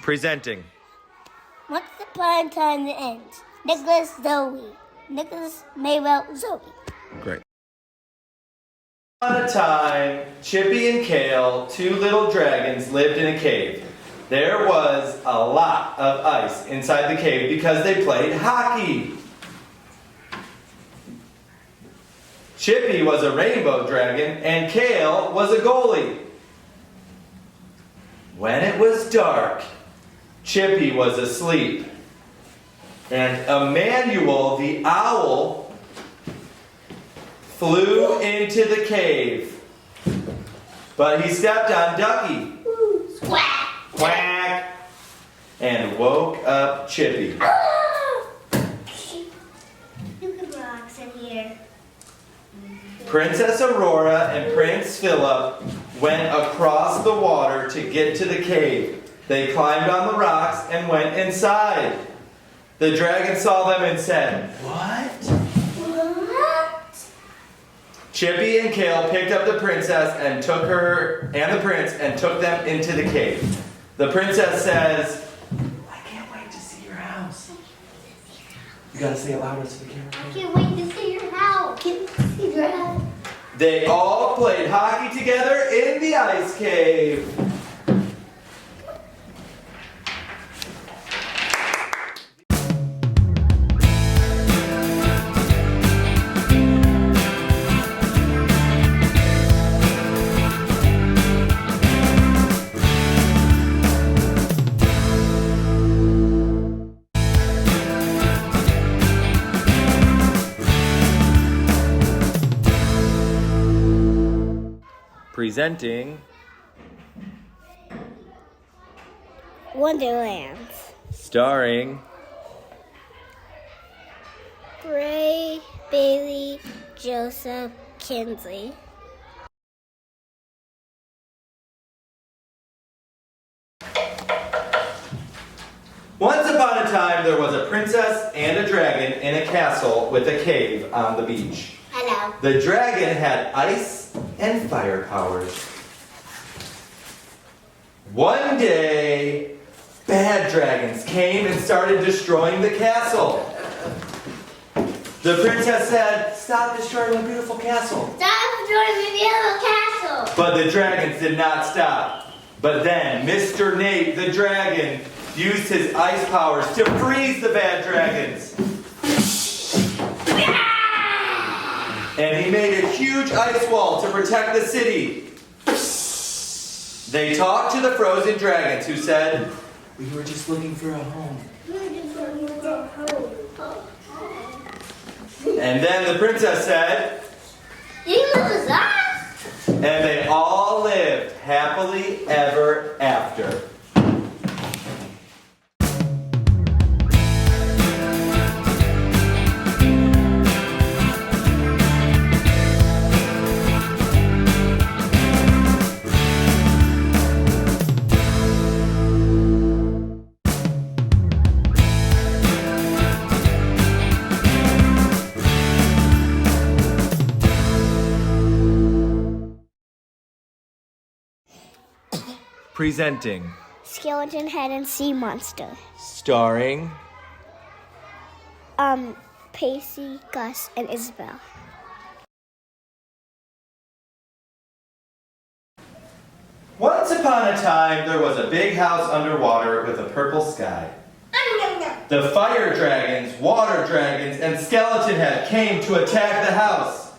Presenting. Once upon a time, the end. Nicholas, Zoe. Nicholas, Maywell, Zoe. Great. Once upon a time, Chippy and Kale, two little dragons, lived in a cave. There was a lot of ice inside the cave because they played hockey. Chippy was a rainbow dragon and Kale was a goalie. When it was dark, Chippy was asleep, and Emmanuel the owl flew into the cave. But he stepped on Ducky. Squawk! Quack! And woke up Chippy. You can relax in here. Princess Aurora and Prince Philip went across the water to get to the cave. They climbed on the rocks and went inside. The dragon saw them and said, "What?" What? Chippy and Kale picked up the princess and took her and the prince and took them into the cave. The princess says, "I can't wait to see your house." You gotta say it louder to the camera. I can't wait to see your house. Can see your house. They all played hockey together in the ice cave. Presenting Wonderland. Starring Ray, Bailey, Joseph, Kinsley. Once upon a time, there was a princess and a dragon in a castle with a cave on the beach. Hello. The dragon had ice and fire powers. One day, bad dragons came and started destroying the castle. The princess said, "Stop destroying my beautiful castle." Stop destroying the yellow castle. But the dragons did not stop. But then Mr. Nate, the dragon, used his ice powers to freeze the bad dragons. And he made a huge ice wall to protect the city. They talked to the frozen dragons who said, "We were just looking for a home." And then the princess said, You live with us? and they all lived happily ever after. Presenting. Skeleton Head and Sea Monster. Starring Pacey, Gus, and Isabel. Once upon a time, there was a big house underwater with a purple sky. The fire dragons, water dragons, and skeleton head came to attack the house.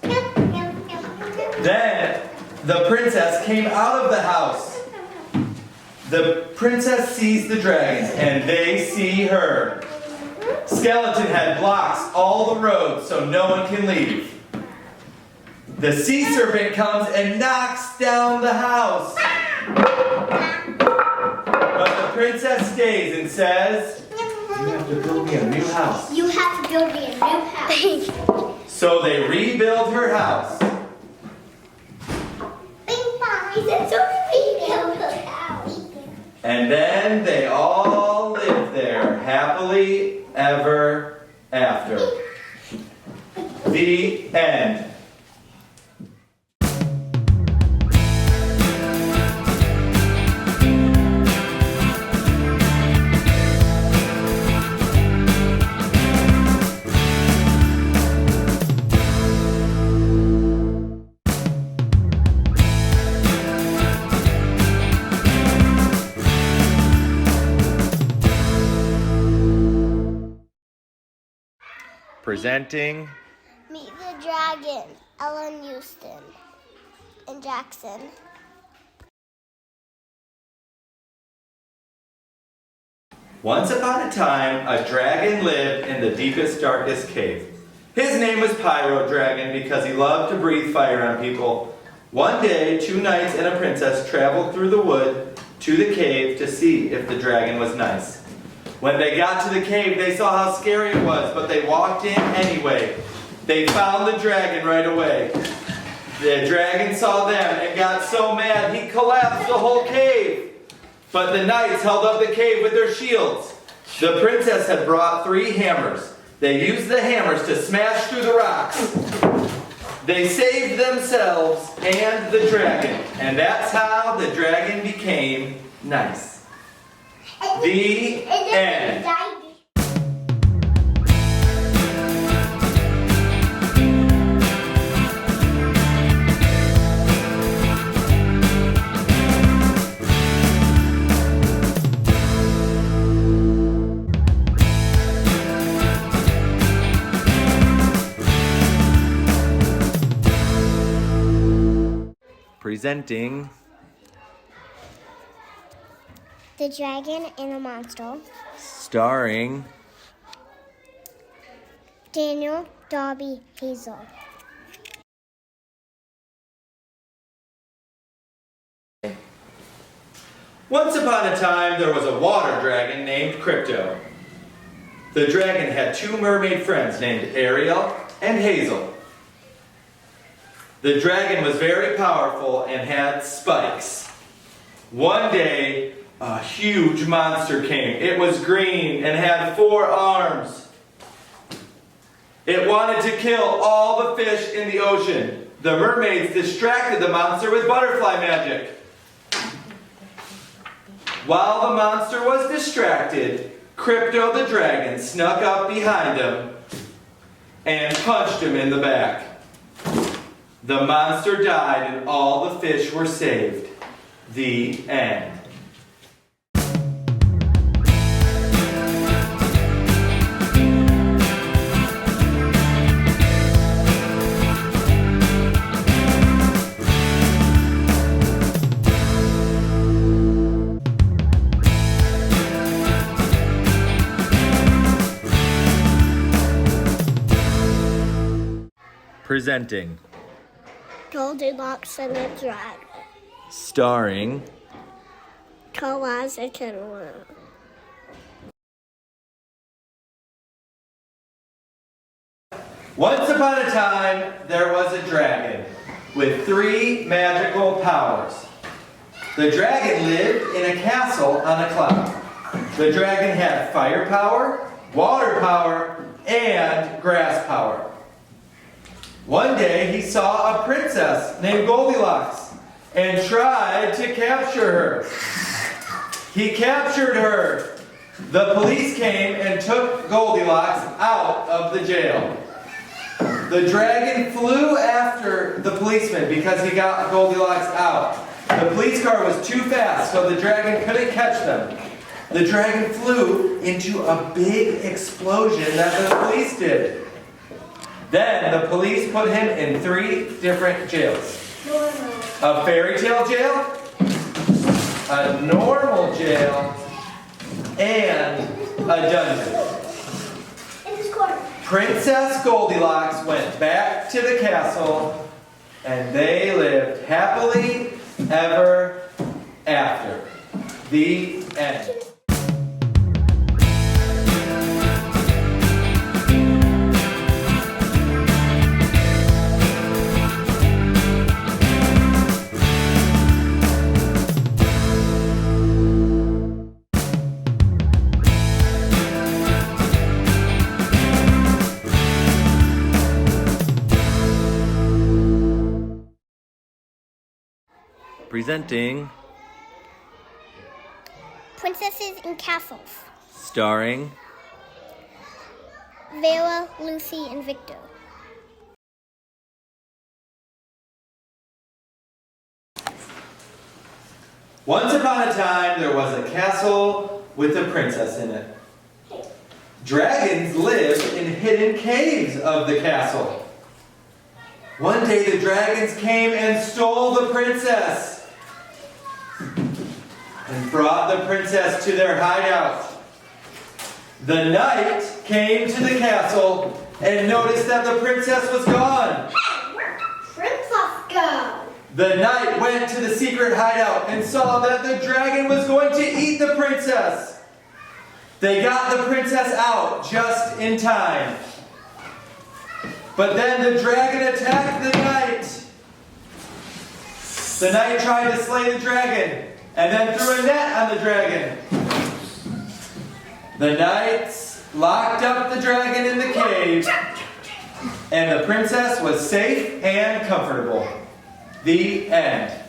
Then the princess came out of the house. The princess sees the dragons, and they see her. Skeleton Head blocks all the roads so no one can leave. The sea serpent comes and knocks down the house. But the princess stays and says, "You have to build me a new house." You have to build me a new house. So they rebuild her house. Bing bong, he said, so we build a house. And then they all live there happily ever after. The end. Presenting Meet the Dragon, Ellen Houston and Jackson. Once upon a time, a dragon lived in the deepest, darkest cave. His name was Pyro Dragon because he loved to breathe fire on people. One day, 2 knights and a princess traveled through the wood to the cave to see if the dragon was nice. When they got to the cave, they saw how scary it was, but they walked in anyway. They found the dragon right away. The dragon saw them and got so mad he collapsed the whole cave. But the knights held up the cave with their shields. The princess had brought 3 hammers. They used the hammers to smash through the rocks. They saved themselves and the dragon. And that's how the dragon became nice. The end. Presenting The Dragon and the Monster. Starring Daniel Darby Hazel. Once upon a time, there was a water dragon named Crypto. The dragon had 2 mermaid friends named Ariel and Hazel. The dragon was very powerful and had spikes. One day, a huge monster came. It was green and had 4 arms. It wanted to kill all the fish in the ocean. The mermaids distracted the monster with butterfly magic. While the monster was distracted, Crypto the dragon snuck up behind him and punched him in the back. The monster died and all the fish were saved. The end. Presenting Goldilocks and the Dragon. Starring Kawaza Kenwa. Once upon a time, there was a dragon with 3 magical powers. The dragon lived in a castle on a cloud. The dragon had fire power, water power, and grass power. One day, he saw a princess named Goldilocks and tried to capture her. He captured her. The police came and took Goldilocks out of the jail. The dragon flew after the policeman because he got Goldilocks out. The police car was too fast, so the dragon couldn't catch them. The dragon flew into a big explosion that the police did. Then the police put him in 3 different jails. A fairy tale jail, a normal jail, and a dungeon. Princess Goldilocks went back to the castle and they lived happily ever after. The end. Presenting Princesses and Castles. Starring Vera, Lucy, and Victor. Once upon a time, there was a castle with a princess in it. Dragons live in hidden caves of the castle. One day the dragons came and stole the princess and brought the princess to their hideout. The knight came to the castle and noticed that the princess was gone. Where'd Princess go? The knight went to the secret hideout and saw that the dragon was going to eat the princess. They got the princess out just in time. But then the dragon attacked the knight. The knight tried to slay the dragon and then threw a net on the dragon. The knights locked up the dragon in the cave, and the princess was safe and comfortable. The end.